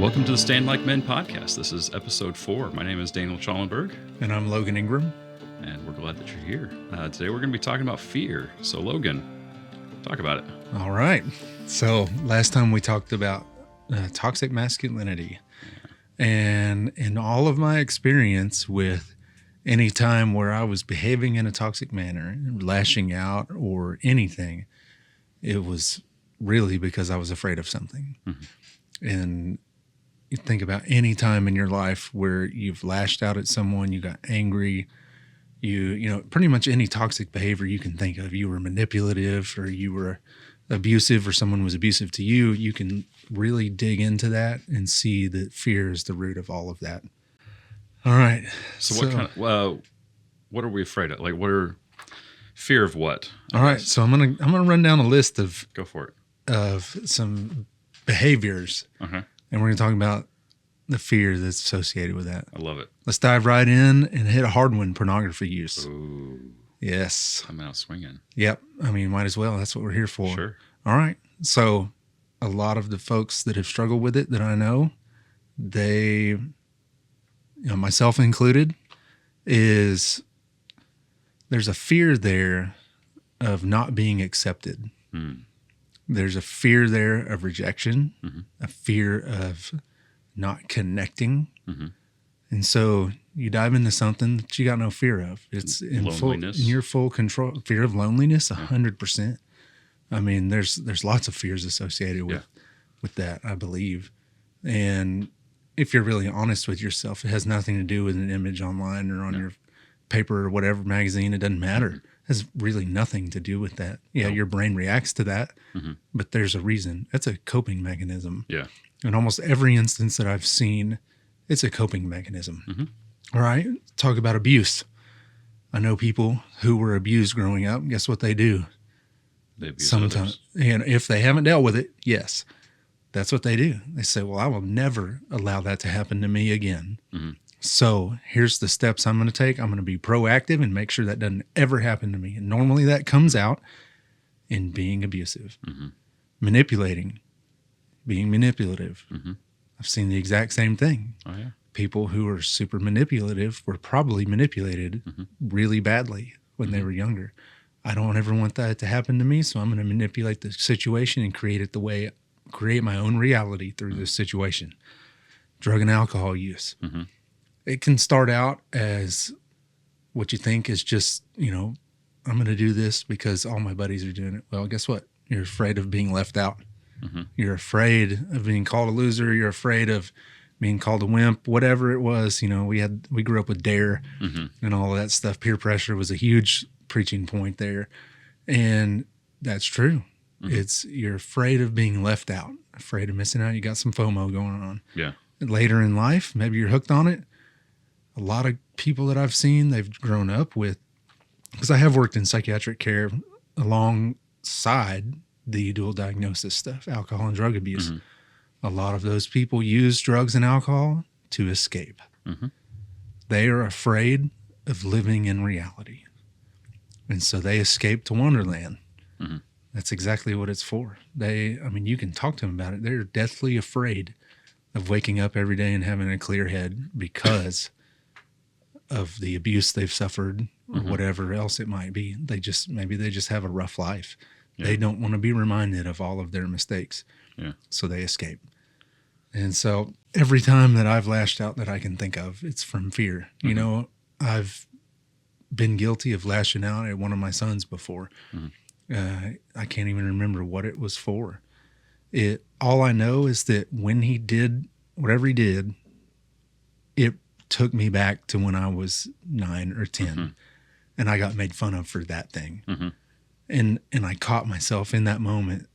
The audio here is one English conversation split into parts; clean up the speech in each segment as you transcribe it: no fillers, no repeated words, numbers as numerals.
Welcome to the Stand Like Men podcast. This is episode 4. My name is Daniel Schallenberg. And I'm Logan Ingram. And we're glad that you're here. Today we're going to be talking about fear. So Logan, talk about it. All right. So last time we talked about toxic masculinity. And in all of my experience with any time where I was behaving in a toxic manner, lashing out or anything, it was really because I was afraid of something. Mm-hmm. And you think about any time in your life where you've lashed out at someone, you got angry, you know, pretty much any toxic behavior you can think of. You were manipulative or you were abusive or someone was abusive to you. You can really dig into that and see that fear is the root of all of that. All right. So what are we afraid of? Like, what are fear of what? All right. So I'm gonna run down a list of Go for it. Of some behaviors. Okay. And we're going to talk about the fear that's associated with that. I love it. Let's dive right in and hit a hard one, pornography use. Ooh. Yes. Coming out swinging. Yep. I mean, might as well. That's what we're here for. Sure. All right. So a lot of the folks that have struggled with it that I know, they, myself included, is there's a fear there of not being accepted. Hmm. There's a fear there of rejection, mm-hmm. a fear of not connecting. Mm-hmm. And so you dive into something that you got no fear of. It's in your full control. Fear of loneliness, 100%. I mean, there's lots of fears associated with that, I believe. And if you're really honest with yourself, it has nothing to do with an image online or on your paper or whatever magazine. It doesn't matter. Mm-hmm. Has really nothing to do with that. Yeah, your brain reacts to that, but there's a reason. That's a coping mechanism. Yeah. In almost every instance that I've seen, it's a coping mechanism. Mm-hmm. All right, talk about abuse. I know people who were abused growing up. Guess what they do? They abuse sometimes. And if they haven't dealt with it, yes, that's what they do. They say, well, I will never allow that to happen to me again. Mm-hmm. So here's the steps I'm going to take. I'm going to be proactive and make sure that doesn't ever happen to me. And normally that comes out in being abusive, manipulating, being manipulative. Mm-hmm. I've seen the exact same thing. Oh, yeah. People who are super manipulative were probably manipulated really badly when they were younger. I don't ever want that to happen to me, so I'm going to manipulate the situation and create my own reality through this situation. Drug and alcohol use. Mm-hmm. It can start out as what you think is just, I'm going to do this because all my buddies are doing it. Well, guess what? You're afraid of being left out. Mm-hmm. You're afraid of being called a loser. You're afraid of being called a wimp, whatever it was. We grew up with DARE and all of that stuff. Peer pressure was a huge preaching point there. And that's true. Mm-hmm. You're afraid of being left out, afraid of missing out. You got some FOMO going on. Yeah. Later in life, maybe you're hooked on it. A lot of people that I've seen, they've grown up with, because I have worked in psychiatric care alongside the dual diagnosis stuff, alcohol and drug abuse. Mm-hmm. A lot of those people use drugs and alcohol to escape. Mm-hmm. They are afraid of living in reality. And so they escape to Wonderland. Mm-hmm. That's exactly what it's for. You can talk to them about it. They're deathly afraid of waking up every day and having a clear head because of the abuse they've suffered or whatever else it might be. They just have a rough life. Yeah. They don't want to be reminded of all of their mistakes. Yeah. So they escape. And so every time that I've lashed out that I can think of, it's from fear. Mm-hmm. I've been guilty of lashing out at one of my sons before. Mm-hmm. I can't even remember what it was for. All I know is that when he did whatever he did, it took me back to when I was 9 or 10, and I got made fun of for that thing. Mm-hmm. And I caught myself in that moment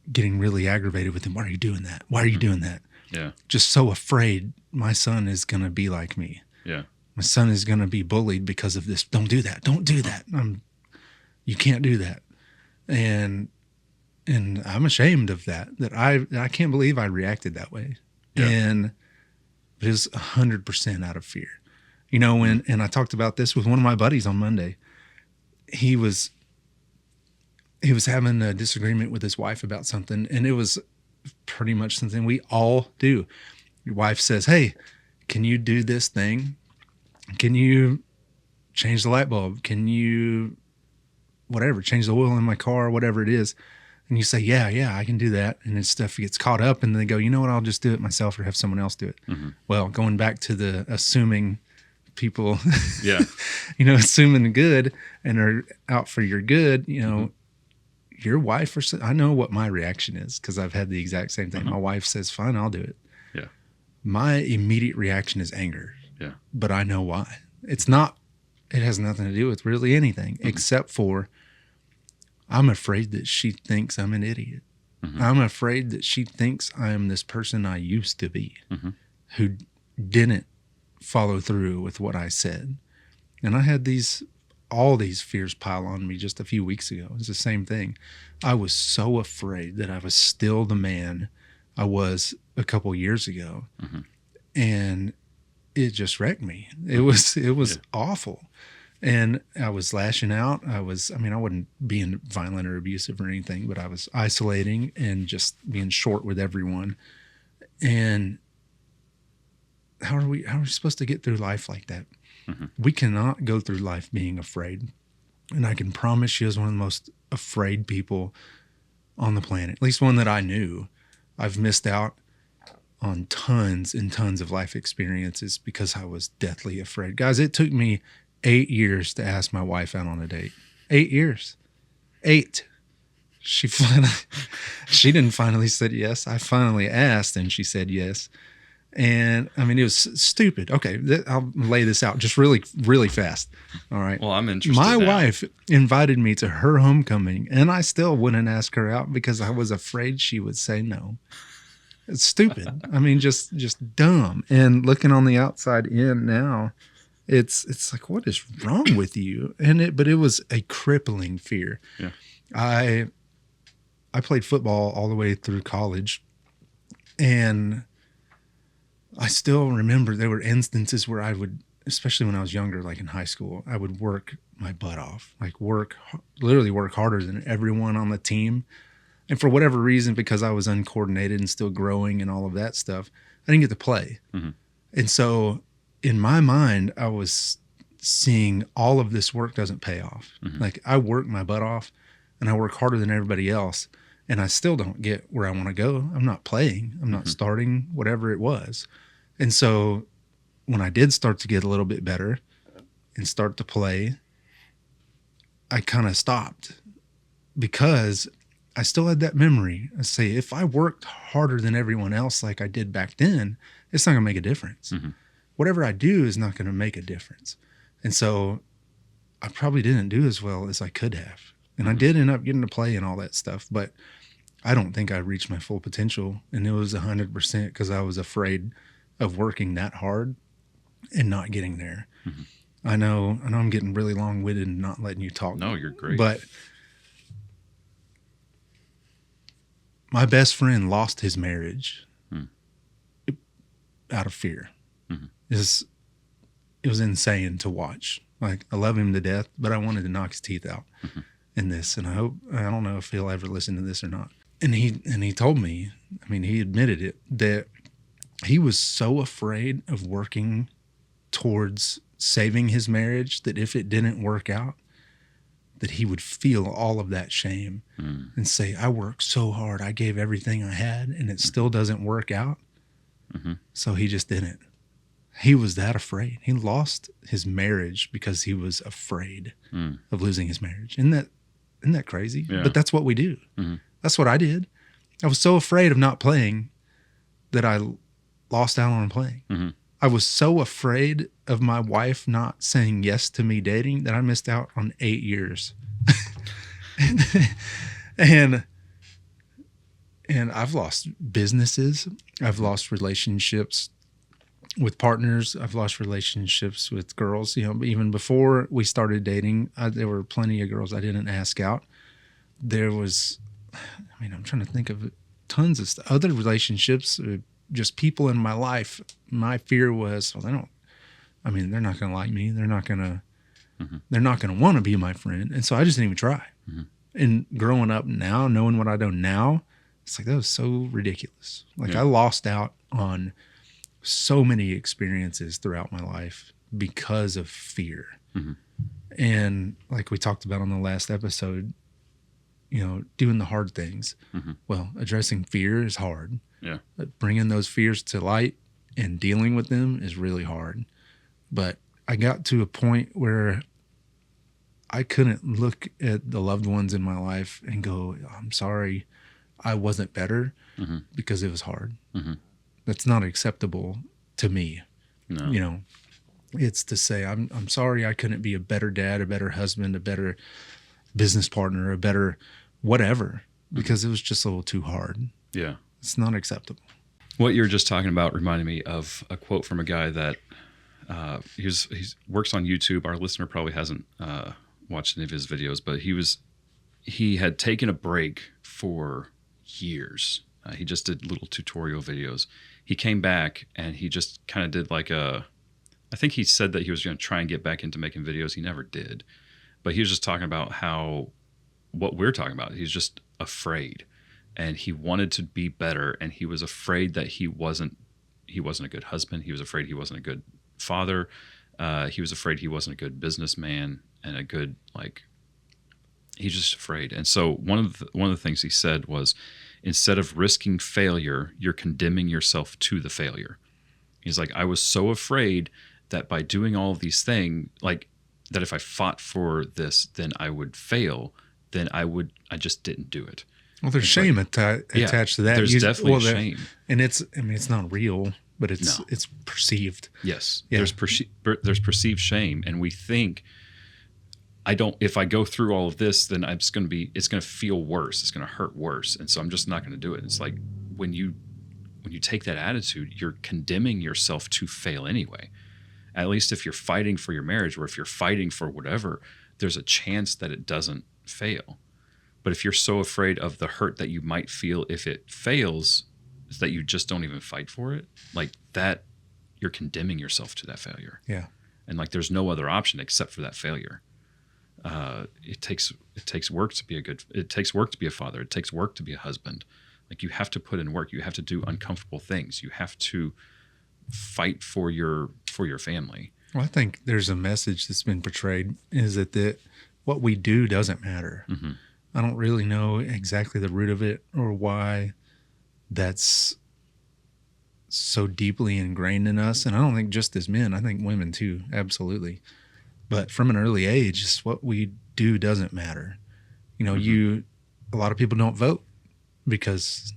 getting really aggravated with him. Why are you doing that? Why are you doing that? Yeah. Just so afraid my son is going to be like me. Yeah. My son is going to be bullied because of this. Don't do that. Don't do that. You can't do that. And I'm ashamed of that I can't believe I reacted that way. Yeah. And it was 100% out of fear. And I talked about this with one of my buddies on Monday. He was having a disagreement with his wife about something, and it was pretty much something we all do. Your wife says, hey, can you do this thing? Can you change the light bulb? Can you, whatever, change the oil in my car, whatever it is? And you say, yeah, I can do that. And then stuff gets caught up and they go, you know what, I'll just do it myself or have someone else do it. Mm-hmm. Well, going back to the assuming people, assuming the good and are out for your good, your wife, I know what my reaction is because I've had the exact same thing. Mm-hmm. My wife says, fine, I'll do it. Yeah. My immediate reaction is anger. Yeah. But I know why. It has nothing to do with really anything except for I'm afraid that she thinks I'm an idiot. Mm-hmm. I'm afraid that she thinks I am this person I used to be who didn't follow through with what I said. And I had all these fears pile on me just a few weeks ago. It's the same thing. I was so afraid that I was still the man I was a couple years ago. Mm-hmm. And it just wrecked me. It was awful. And I was lashing out. I wasn't being violent or abusive or anything, but I was isolating and just being short with everyone. And how are we supposed to get through life like that? Mm-hmm. We cannot go through life being afraid. And I can promise you, as one of the most afraid people on the planet, at least one that I knew, I've missed out on tons and tons of life experiences because I was deathly afraid. Guys, it took me 8 years to ask my wife out on a date. 8 years. 8. She didn't finally said yes. I finally asked and she said yes. And it was stupid. Okay, I'll lay this out just really, really fast. All right. Well, I'm interested. My wife invited me to her homecoming, and I still wouldn't ask her out because I was afraid she would say no. It's stupid. Just dumb. And looking on the outside in now, it's like, what is wrong with you? But it was a crippling fear. Yeah. I played football all the way through college, and I still remember there were instances where I would, especially when I was younger, like in high school, I would work my butt off, literally work harder than everyone on the team. And for whatever reason, because I was uncoordinated and still growing and all of that stuff, I didn't get to play. Mm-hmm. And so in my mind, I was seeing all of this work doesn't pay off. Mm-hmm. Like I work my butt off and I work harder than everybody else. And I still don't get where I want to go. I'm not playing. I'm not starting, whatever it was. And so when I did start to get a little bit better and start to play, I kind of stopped because I still had that memory. I say, if I worked harder than everyone else like I did back then, it's not going to make a difference. Mm-hmm. Whatever I do is not going to make a difference. And so I probably didn't do as well as I could have. And I did end up getting to play and all that stuff, but I don't think I reached my full potential. And it was 100% because I was afraid of working that hard and not getting there. Mm-hmm. I know I'm getting really long-winded and not letting you talk. No, you're great. But my best friend lost his marriage out of fear. Mm-hmm. It was insane to watch. Like, I love him to death, but I wanted to knock his teeth out in this. And I don't know if he'll ever listen to this or not. And he told me, he admitted it, that he was so afraid of working towards saving his marriage that if it didn't work out, that he would feel all of that shame and say, I worked so hard. I gave everything I had and it still doesn't work out. Mm-hmm. So he just didn't. He was that afraid. He lost his marriage because he was afraid of losing his marriage. Isn't that crazy? Yeah. But that's what we do. Mm-hmm. That's what I did. I was so afraid of not playing that I lost out on playing. Mm-hmm. I was so afraid of my wife not saying yes to me dating that I missed out on 8 years. and I've lost businesses. I've lost relationships with partners. I've lost relationships with girls. Even before we started dating, there were plenty of girls I didn't ask out. There was, I'm trying to think of tons of other relationships, just people in my life. My fear was, they're not going to like me. They're not going to want to be my friend. And so I just didn't even try. Mm-hmm. And growing up now, knowing what I know now, It's like, that was so ridiculous. Like Yeah. I lost out on so many experiences throughout my life because of fear. Mm-hmm. And like we talked about on the last episode, doing the hard things. Mm-hmm. Well, addressing fear is hard. Yeah. But bringing those fears to light and dealing with them is really hard. But I got to a point where I couldn't look at the loved ones in my life and go, I'm sorry I wasn't better, Mm-hmm. because it was hard. Mm-hmm. That's not acceptable to me. No. It's to say, I'm sorry I couldn't be a better dad, a better husband, a better business partner, a better whatever, because it was just a little too hard. Yeah. It's not acceptable. What you were just talking about reminded me of a quote from a guy that he works on YouTube. Our listener probably hasn't watched any of his videos, but he had taken a break for years. He just did little tutorial videos. He came back and he just kind of did I think he said that he was going to try and get back into making videos. He never did. But he was just talking about what we're talking about. He's just afraid, and he wanted to be better, and he was afraid that he wasn't a good husband. He was afraid he wasn't a good father. He was afraid he wasn't a good businessman and a good, he's just afraid. And so one of the things he said was, instead of risking failure, you're condemning yourself to the failure. He's like, I was so afraid that by doing all of these things, that if I fought for this, then I would fail. Then I just didn't do it. Well, there's shame attached to that. There's definitely shame. And it's not real, but it's perceived. Yes. Yeah. There's perceived shame. And we think, if I go through all of this, then it's going to feel worse. It's going to hurt worse. And so I'm just not going to do it. And it's like, when you take that attitude, you're condemning yourself to fail anyway. At least if you're fighting for your marriage, or if you're fighting for whatever, there's a chance that it doesn't fail. But if you're so afraid of the hurt that you might feel if it fails, that you just don't even fight for it, like that, you're condemning yourself to that failure. Yeah. And there's no other option except for that failure. It takes work to be it takes work to be a father. It takes work to be a husband. You have to put in work. You have to do uncomfortable things. You have to fight for your family. Well, I think there's a message that's been portrayed, is that what we do doesn't matter. Mm-hmm. I don't really know exactly the root of it or why that's so deeply ingrained in us. And I don't think just as men, I think women too, absolutely. But from an early age, just what we do doesn't matter. Mm-hmm. A lot of people don't vote because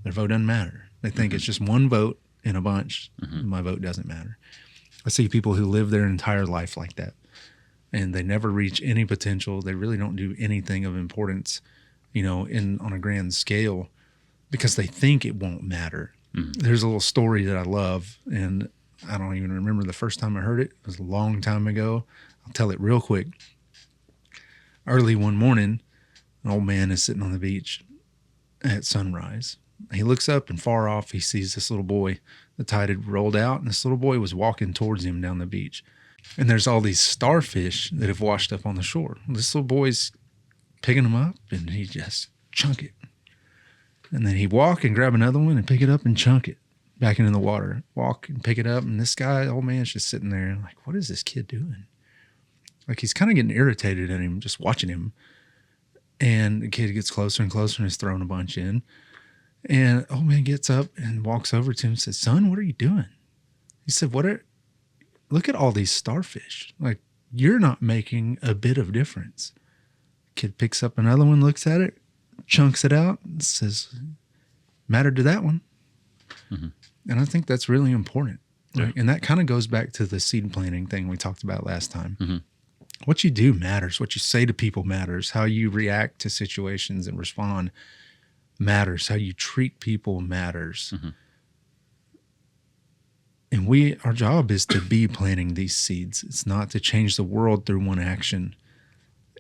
their vote doesn't matter. They think it's just one vote in a bunch. Mm-hmm. My vote doesn't matter. I see people who live their entire life like that, and they never reach any potential. They really don't do anything of importance, on a grand scale, because they think it won't matter. Mm-hmm. There's a little story that I love, and I don't even remember the first time I heard it. It was a long time ago. I'll tell it real quick. Early one morning, an old man is sitting on the beach at sunrise. He looks up, and far off, he sees this little boy. The tide had rolled out, and this little boy was walking towards him down the beach. And there's all these starfish that have washed up on the shore. This little boy's picking them up, and he just chunk it. And then he'd walk and grab another one and pick it up and chunk it back into the water. Walk and pick it up, and this guy, old man's just sitting there like, what is this kid doing? He's kind of getting irritated at him, just watching him. And the kid gets closer and closer and is throwing a bunch in. And old man gets up and walks over to him and says, son, what are you doing? He said, look at all these starfish. You're not making a bit of difference. Kid picks up another one, looks at it, chunks it out, and says, mattered to that one. Mm-hmm. And I think that's really important. Right? Yeah. And that kind of goes back to the seed planting thing we talked about last time. Mm-hmm. What you do matters. What you say to people matters. How you react to situations and respond matters. How you treat people matters. Mm-hmm. And our job is to be planting these seeds. It's not to change the world through one action.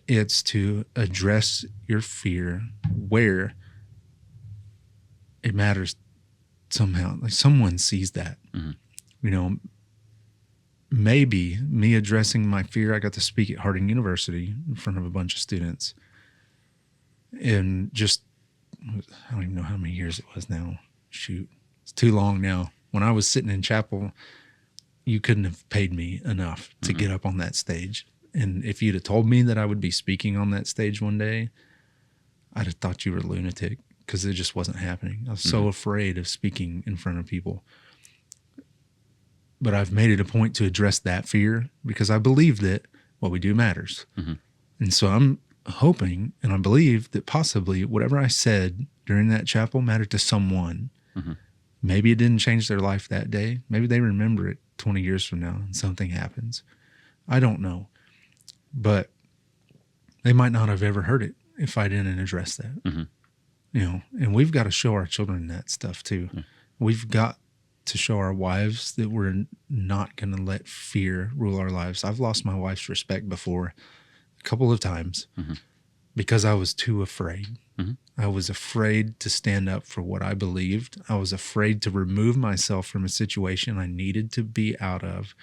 It's to address your fear where it matters somehow. Someone sees that. Mm-hmm. Maybe me addressing my fear. I got to speak at Harding University in front of a bunch of students. And just I don't even know how many years it was now. Shoot, it's too long now. When I was sitting in chapel, you couldn't have paid me enough to get up on that stage. And if you'd have told me that I would be speaking on that stage one day, I'd have thought you were a lunatic, because it just wasn't happening. I was so afraid of speaking in front of people. But I've made it a point to address that fear, because I believe that what we do matters. And so I'm hoping and I believe that possibly whatever I said during that chapel mattered to someone. Maybe it didn't change their life that day. Maybe they remember it 20 years from now and something happens. I don't know. But they might not have ever heard it if I didn't address that. You know, and we've got to show our children that stuff too. We've got to show our wives that we're not going to let fear rule our lives. I've lost my wife's respect before a couple of times because I was too afraid. I was afraid to stand up for what I believed. I was afraid to remove myself from a situation I needed to be out of,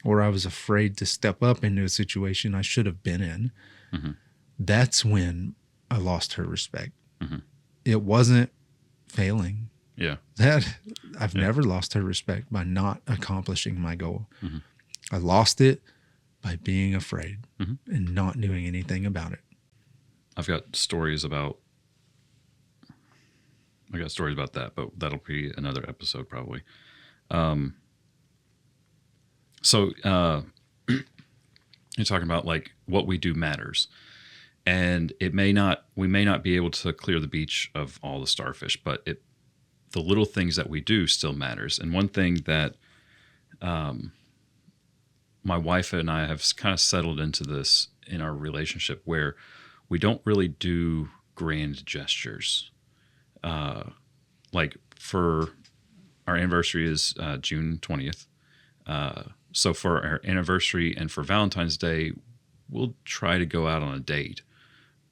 or I was afraid to step up into a situation I should have been in. That's when I lost her respect. It wasn't failing. That I've never lost her respect by not accomplishing my goal. I lost it by being afraid and not doing anything about it. I've got stories about that, but that'll be another episode probably. So you're talking about like what we do matters, and we may not be able to clear the beach of all the starfish, but the little things that we do still matters. And one thing that my wife and I have kind of settled into this in our relationship, where we don't really do grand gestures. Like for our anniversary is June 20th. So for our anniversary and for Valentine's Day, we'll try to go out on a date.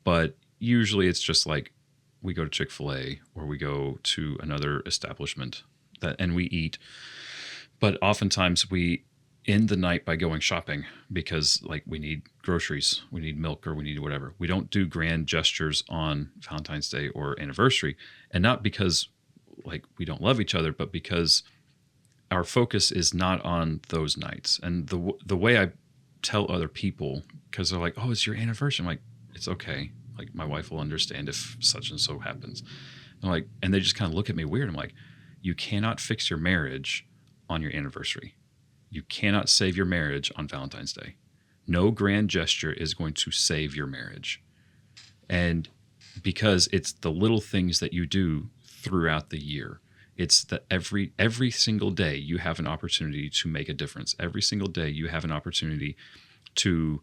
But usually it's just like we go to Chick-fil-A or we go to another establishment and we eat. But oftentimes we end the night by going shopping because like we need groceries, we need milk, or we need whatever. We don't do grand gestures on Valentine's Day or anniversary. And not because like we don't love each other, but because our focus is not on those nights. And the way I tell other people, because they're like, oh, it's your anniversary. I'm like, it's okay. Like my wife will understand if such and so happens. I'm like, and they just kind of look at me weird. I'm like, you cannot fix your marriage on your anniversary. You cannot save your marriage on Valentine's Day. No grand gesture is going to save your marriage. And because it's the little things that you do throughout the year. It's that every single day you have an opportunity to make a difference. Every single day you have an opportunity to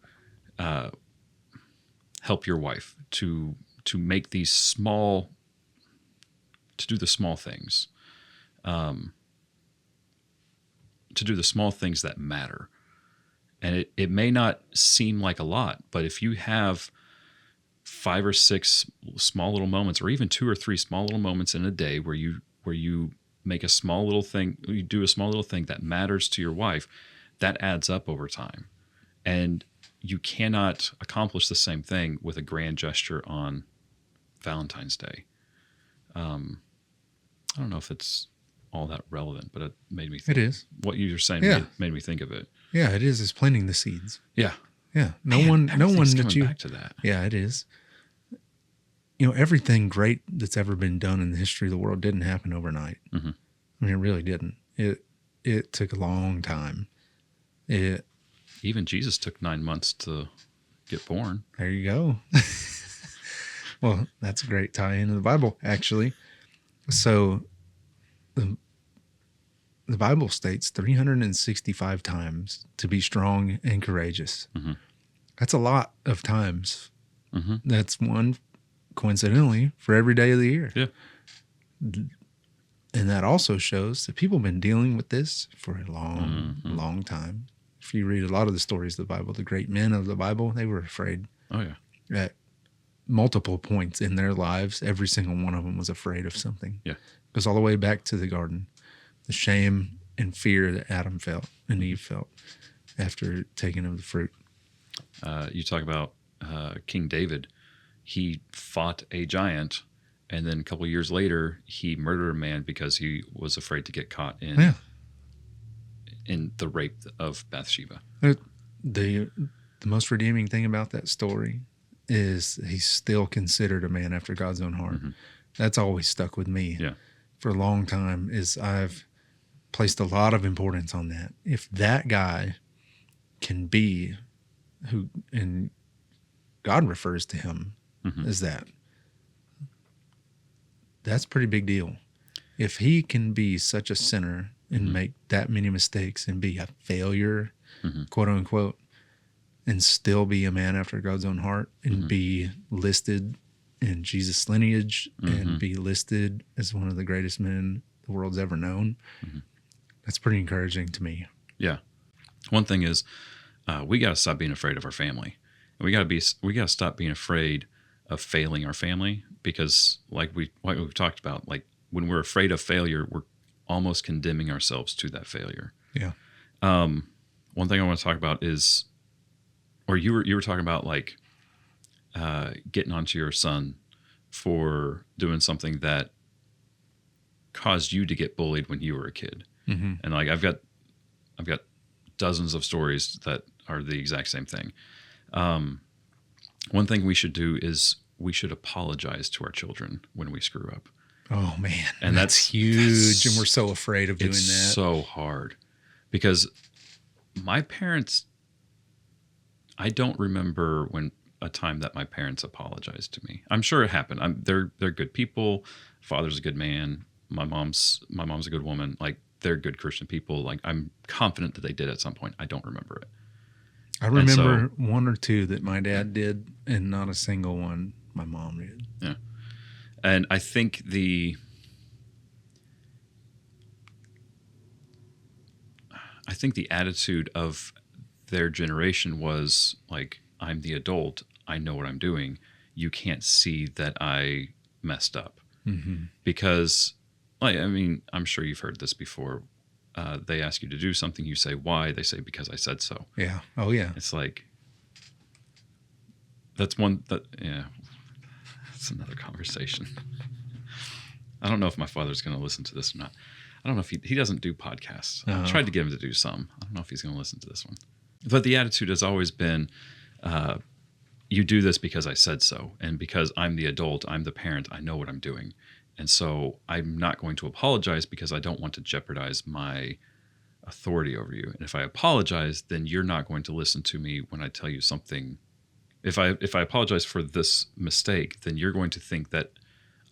help your wife, to make these small, to do the small things, to do the small things that matter. And it may not seem like a lot, but if you have 5 or 6 small little moments, or even 2 or 3 small little moments in a day where you make a small little thing, you do a small little thing that matters to your wife, that adds up over time. And you cannot accomplish the same thing with a grand gesture on Valentine's Day. I don't know if it's all that relevant, but it made me think. It is. What you were saying made me think of it. Yeah, it is. It's planting the seeds. Yeah. Yeah. No one that you back to that. Yeah, it is. You know, everything great that's ever been done in the history of the world didn't happen overnight. I mean, it really didn't. It took a long time. Even Jesus took 9 months to get born. There you go. Well, that's a great tie into the Bible, actually. So the Bible states 365 times to be strong and courageous. That's a lot of times. That's one, coincidentally, for every day of the year. Yeah. And that also shows that people have been dealing with this for a long, long time. If you read a lot of the stories of the Bible, the great men of the Bible, they were afraid. Oh, yeah. At multiple points in their lives, every single one of them was afraid of something. Yeah. It goes all the way back to the garden. The shame and fear that Adam felt and Eve felt after taking of the fruit. You talk about King David. He fought a giant And then a couple of years later, he murdered a man because he was afraid to get caught Yeah. in the rape of Bathsheba. The most redeeming thing about that story is he's still considered a man after God's own heart. That's always stuck with me for a long time, is I've placed a lot of importance on that. If that guy can be who, and God refers to him as that's a pretty big deal. If he can be such a sinner and make that many mistakes and be a failure, quote unquote, and still be a man after God's own heart and be listed in Jesus' lineage and be listed as one of the greatest men the world's ever known, that's pretty encouraging to me. Yeah. One thing is, we got to stop being afraid of our family. And we got to stop being afraid of failing our family, because like we've talked about, like when we're afraid of failure, we're almost condemning ourselves to that failure. Yeah. One thing I want to talk about is, or you were talking about like getting onto your son for doing something that caused you to get bullied when you were a kid. And like I've got dozens of stories that are the exact same thing. One thing we should do is we should apologize to our children when we screw up. Oh man, and that's huge, and we're so afraid of doing that. It's so hard because my parents, I don't remember when a time that my parents apologized to me. I'm sure it happened. They're good people. Father's a good man. My mom's a good woman. Like, they're good Christian people. Like, I'm confident that they did at some point. I don't remember it. I remember one or two that my dad did, and not a single one my mom did. Yeah. And I think the attitude of their generation was like, I'm the adult. I know what I'm doing. You can't see that I messed up. Because, like, I mean, I'm sure you've heard this before. They ask you to do something. You say, why? They say, because I said so. Yeah. Oh, yeah. It's like, that's another conversation. I don't know if my father's going to listen to this or not. I don't know if he doesn't do podcasts. I tried to get him to do some. I don't know if he's going to listen to this one. But the attitude has always been, you do this because I said so. And because I'm the adult, I'm the parent, I know what I'm doing. And so I'm not going to apologize because I don't want to jeopardize my authority over you. And if I apologize, then you're not going to listen to me when I tell you something. If I apologize for this mistake, then you're going to think that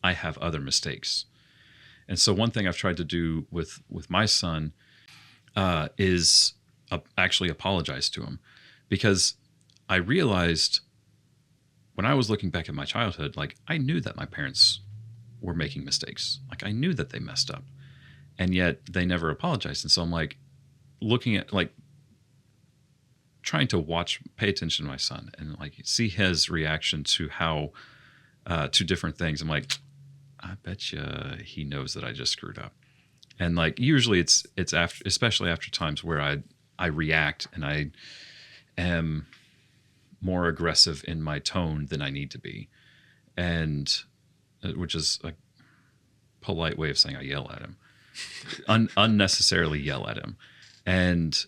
I have other mistakes. And so one thing I've tried to do with my son is actually apologize to him, because I realized when I was looking back at my childhood, like, I knew that my parents were making mistakes. Like, I knew that they messed up, and yet they never apologized. And so I'm like looking at, like, trying to pay attention to my son and like see his reaction to how, to different things. I'm like, I bet you he knows that I just screwed up. And like, usually it's after, especially after times where I react and I am more aggressive in my tone than I need to be. And which is a polite way of saying I yell at him, unnecessarily yell at him. And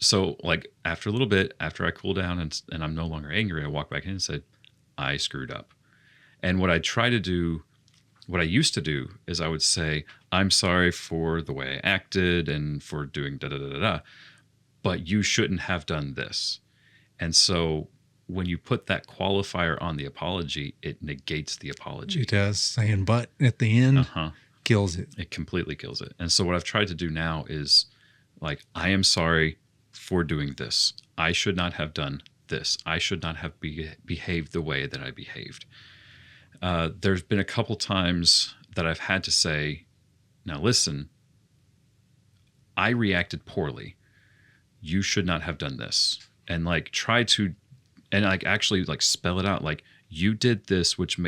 so, like, after a little bit, after I cool down and I'm no longer angry, I walk back in and said, I screwed up. And what I used to do is I would say, I'm sorry for the way I acted and for doing da-da-da-da-da, but you shouldn't have done this. And so when you put that qualifier on the apology, it negates the apology. It does. Saying but at the end kills it. It completely kills it. And so what I've tried to do now is, like, I am sorry for doing this. I should not have done this. I should not have behaved the way that I behaved. There's been a couple times that I've had to say, now listen, I reacted poorly. You should not have done this. And like try to, and like actually like spell it out. Like, you did this, which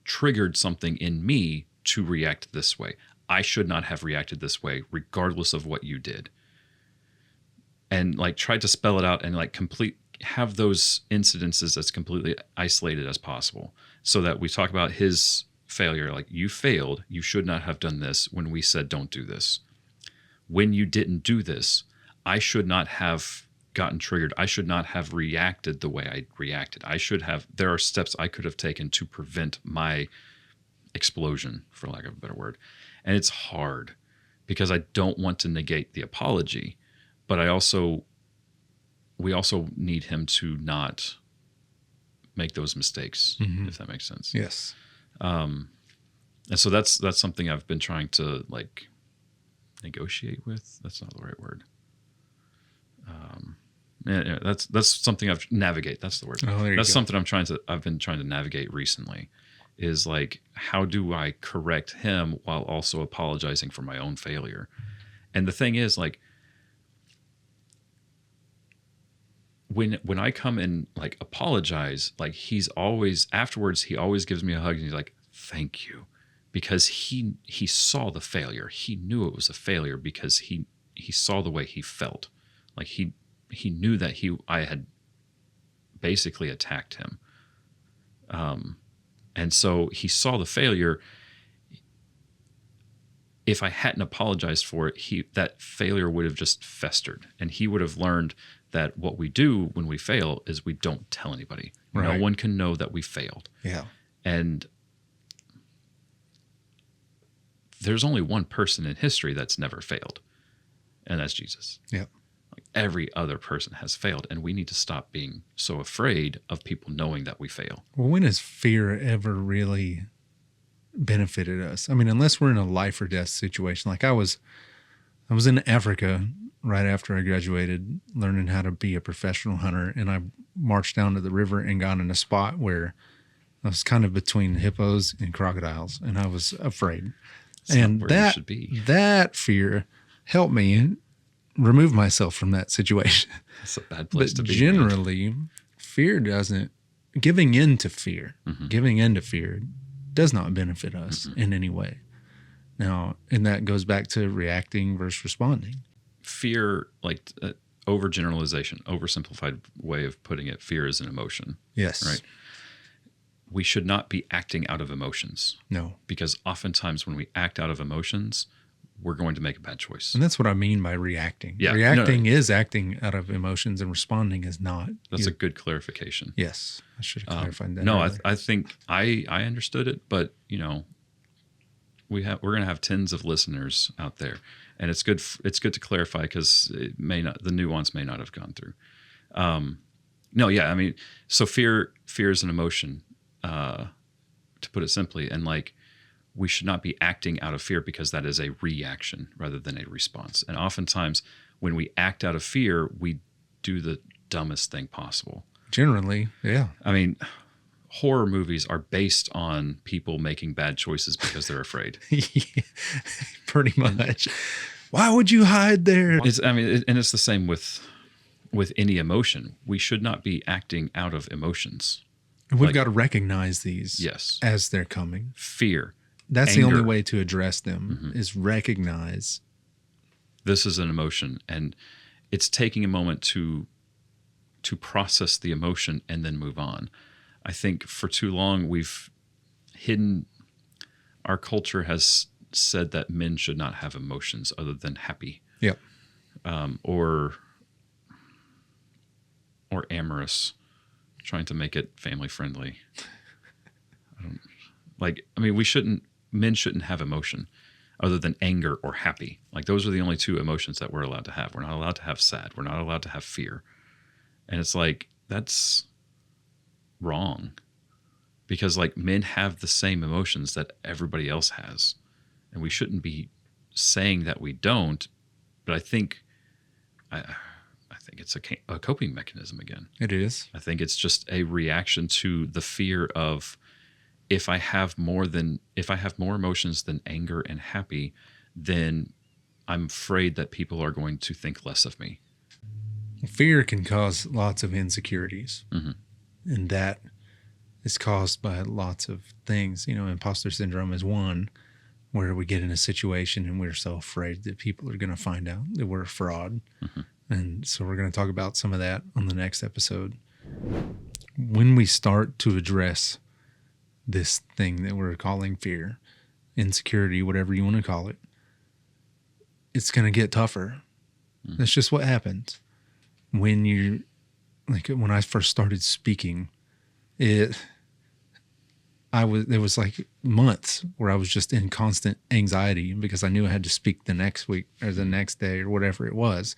triggered something in me to react this way. I should not have reacted this way, regardless of what you did. And like try to spell it out and like have those incidences as completely isolated as possible, so that we talk about his failure, like, you failed, you should not have done this when we said don't do this. When you didn't do this, I should not have gotten triggered. I should not have reacted the way I reacted. There are steps I could have taken to prevent my explosion, for lack of a better word. And it's hard because I don't want to negate the apology, but we also need him to not make those mistakes, if that makes sense. Yes. And so that's something I've been trying to, like, negotiate with. That's not the right word. Yeah, that's something navigate. That's the word. Oh, there you that's go. something I've been trying to navigate recently, is like, how do I correct him while also apologizing for my own failure? And the thing is, like, when I come and, like, apologize, like, he always gives me a hug and he's like, thank you, because he saw the failure. He knew it was a failure because he saw the way he felt. Like, he knew that I had basically attacked him. And so he saw the failure. If I hadn't apologized for it, that failure would have just festered, and he would have learned that what we do when we fail is we don't tell anybody. Right. No one can know that we failed. Yeah. And there's only one person in history that's never failed, and that's Jesus. Yeah. Like, every other person has failed, and we need to stop being so afraid of people knowing that we fail. Well, when has fear ever really benefited us? I mean, unless we're in a life or death situation. Like, I was in Africa right after I graduated, learning how to be a professional hunter, and I marched down to the river and got in a spot where I was kind of between hippos and crocodiles, and I was afraid. It's and not where you should be. that fear helped me remove myself from that situation. It's a bad place to be. Generally, fear giving in to fear does not benefit us in any way. Now, and that goes back to reacting versus responding. Fear, like, overgeneralization, oversimplified way of putting it, fear is an emotion. Yes. Right? We should not be acting out of emotions. No. Because oftentimes when we act out of emotions, we're going to make a bad choice. And that's what I mean by reacting. Yeah, reacting is acting out of emotions, and responding is not. That's a good clarification. Yes. I should have clarified that. No, earlier. I think I understood it, but, you know, we're going to have tens of listeners out there, and it's good to clarify, because the nuance may not have gone through. No, yeah, I mean, so fear is an emotion, to put it simply, and, like, we should not be acting out of fear, because that is a reaction rather than a response. And oftentimes when we act out of fear, we do the dumbest thing possible. Generally, yeah. I mean, horror movies are based on people making bad choices because they're afraid. Yeah, pretty much. Why would you hide there? It's the same with any emotion. We should not be acting out of emotions. We've got to recognize these Yes. as they're coming. Fear. That's anger. the only way to address them, is recognize. This is an emotion, and it's taking a moment to process the emotion and then move on. I think for too long our culture has said that men should not have emotions other than happy. Yep. Or amorous, trying to make it family friendly. Men shouldn't have emotion other than anger or happy. Like, those are the only two emotions that we're allowed to have. We're not allowed to have sad. We're not allowed to have fear. And it's like, that's wrong, because, like, men have the same emotions that everybody else has, and we shouldn't be saying that we don't. But I think it's a coping mechanism again. It is. I think it's just a reaction to the fear of, if I have more emotions than anger and happy, then I'm afraid that people are going to think less of me. Fear can cause lots of insecurities, and that is caused by lots of things. You know, imposter syndrome is one, where we get in a situation and we're so afraid that people are going to find out that we're a fraud. And so we're going to talk about some of that on the next episode. When we start to address this thing that we're calling fear, insecurity, whatever you want to call it, it's going to get tougher. That's just what happens. When you, like when I first started speaking, there was like months where I was just in constant anxiety because I knew I had to speak the next week or the next day or whatever it was.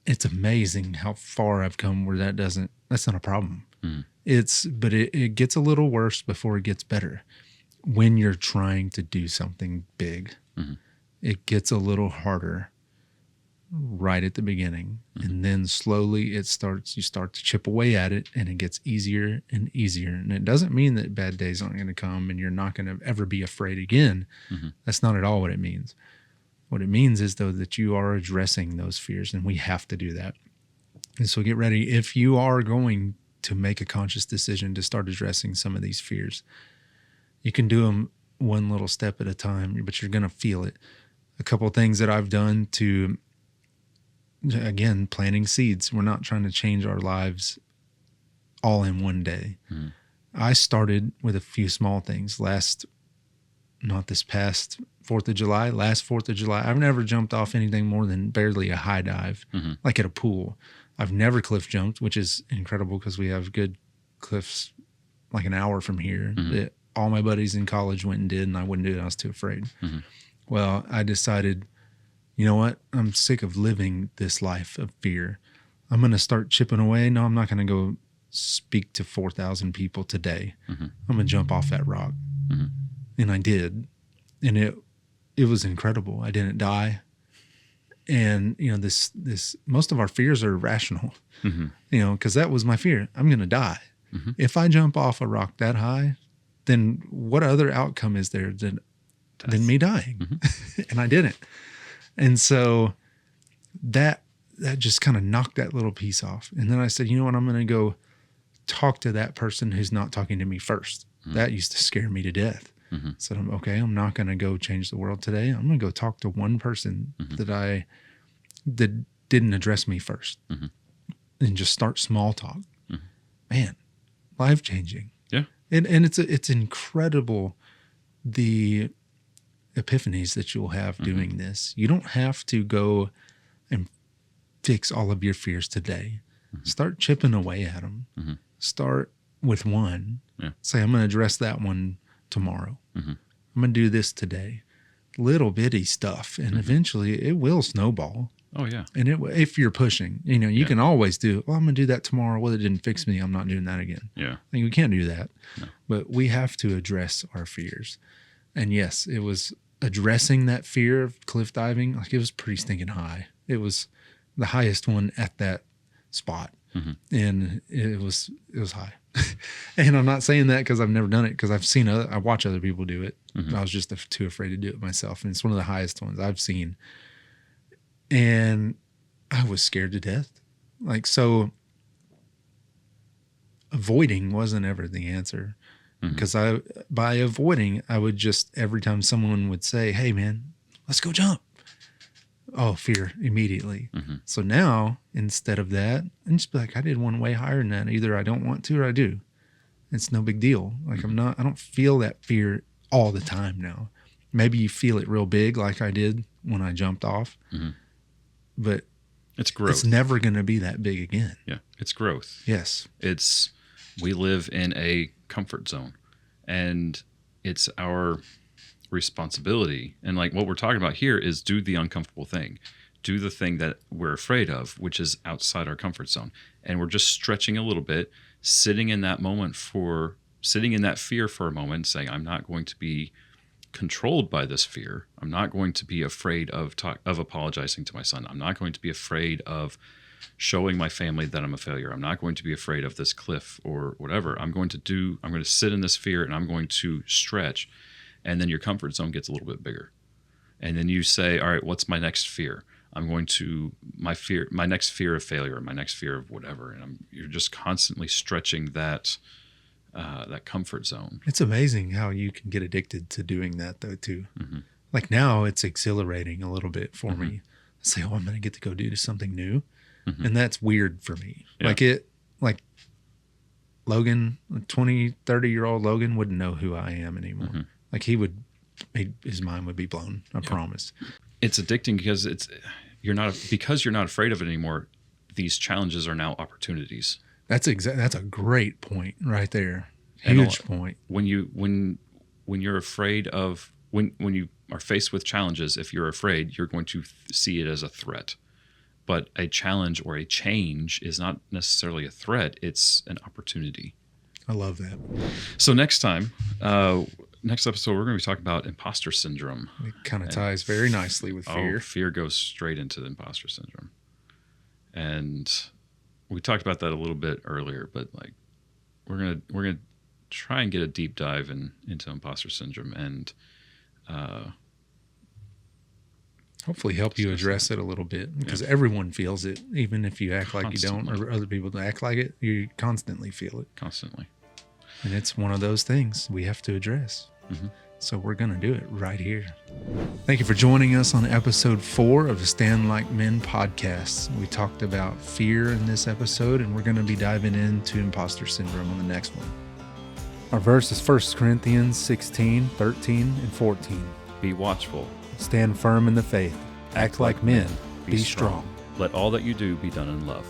It's amazing how far I've come where that's not a problem. But it gets a little worse before it gets better. When you're trying to do something big, it gets a little harder right at the beginning. And then slowly you start to chip away at it, and it gets easier and easier. And it doesn't mean that bad days aren't going to come and you're not going to ever be afraid again. That's not at all what it means. What it means is, though, that you are addressing those fears, and we have to do that. And so get ready. If you are going to make a conscious decision to start addressing some of these fears, you can do them one little step at a time, but you're going to feel it. A couple of things that I've done to, again, planting seeds. We're not trying to change our lives all in one day. I started with a few small things. Last 4th of July, I've never jumped off anything more than barely a high dive, like at a pool. I've never cliff jumped, which is incredible because we have good cliffs like an hour from here that all my buddies in college went and did, and I wouldn't do it. I was too afraid. Well, I decided, you know what? I'm sick of living this life of fear. I'm going to start chipping away. No, I'm not going to go speak to 4,000 people today. I'm going to jump off that rock. And I did. And it was incredible. I didn't die. And, this most of our fears are irrational, because that was my fear. I'm going to die. If I jump off a rock that high, then what other outcome is there than me dying? And I didn't. And so that just kind of knocked that little piece off. And then I said, you know what? I'm going to go talk to that person who's not talking to me first. That used to scare me to death. So I'm not going to go change the world today. I'm going to go talk to one person that didn't address me first, and just start small talk. Man, life changing. Yeah. And it's incredible, the epiphanies that you'll have doing this. You don't have to go and fix all of your fears today. Start chipping away at them. Start with one. Say, I'm going to address that one tomorrow. I'm going to do this today. Little bitty stuff. And eventually it will snowball. Oh, yeah. And if you're pushing, you can always do, well, I'm going to do that tomorrow. Well, it didn't fix me. I'm not doing that again. Yeah. We can't do that. No. But we have to address our fears. And yes, it was addressing that fear of cliff diving. Like, it was pretty stinking high. It was the highest one at that spot. And it was high. And I'm not saying that because I've never done it, because I watch other people do it. I was just too afraid to do it myself. And it's one of the highest ones I've seen. And I was scared to death. So avoiding wasn't ever the answer, because by avoiding, I would just, every time someone would say, hey man, let's go jump. Oh, fear immediately. So now, instead of that, I'm just be like, I did one way higher than that. Either I don't want to or I do. It's no big deal. I don't feel that fear all the time now. Maybe you feel it real big like I did when I jumped off, but it's growth. It's never going to be that big again. Yeah. It's growth. Yes. We live in a comfort zone, and it's our responsibility. And like what we're talking about here is do the uncomfortable thing. Do the thing that we're afraid of, which is outside our comfort zone. And we're just stretching a little bit, sitting in that fear for a moment, saying, I'm not going to be controlled by this fear. I'm not going to be afraid of apologizing to my son. I'm not going to be afraid of showing my family that I'm a failure. I'm not going to be afraid of this cliff or whatever. I'm going to sit in this fear, and I'm going to stretch. And then your comfort zone gets a little bit bigger. And then you say, all right, what's my next fear? My next fear of failure, my next fear of whatever. And you're just constantly stretching that comfort zone. It's amazing how you can get addicted to doing that, though, too. Like now it's exhilarating a little bit for me. say, oh, I'm going to get to go do something new. Mhm. And that's weird for me. Yeah. Like Logan, 20, 30-year-old Logan wouldn't know who I am anymore. Mhm. Like his mind would be blown. I promise. It's addicting because you're not afraid of it anymore. These challenges are now opportunities. That's a great point right there. And Huge point. When you're afraid of when you are faced with challenges, if you're afraid, you're going to see it as a threat. But a challenge or a change is not necessarily a threat; it's an opportunity. I love that. So next episode, we're going to be talking about imposter syndrome. It kind of ties very nicely with fear. Fear goes straight into the imposter syndrome, and we talked about that a little bit earlier. But like, we're gonna try and get a deep dive into imposter syndrome and hopefully help you address it a little bit, because everyone feels it, even if you act like you don't, or other people act like it. You constantly feel it. Constantly. And it's one of those things we have to address. Mm-hmm. So we're going to do it right here. Thank you for joining us on episode 4 of the Stand Like Men podcast. We talked about fear in this episode, and we're going to be diving into imposter syndrome on the next one. Our verse is 1 Corinthians 16, 13, and 14. Be watchful. Stand firm in the faith. Act like men. Be strong. Let all that you do be done in love.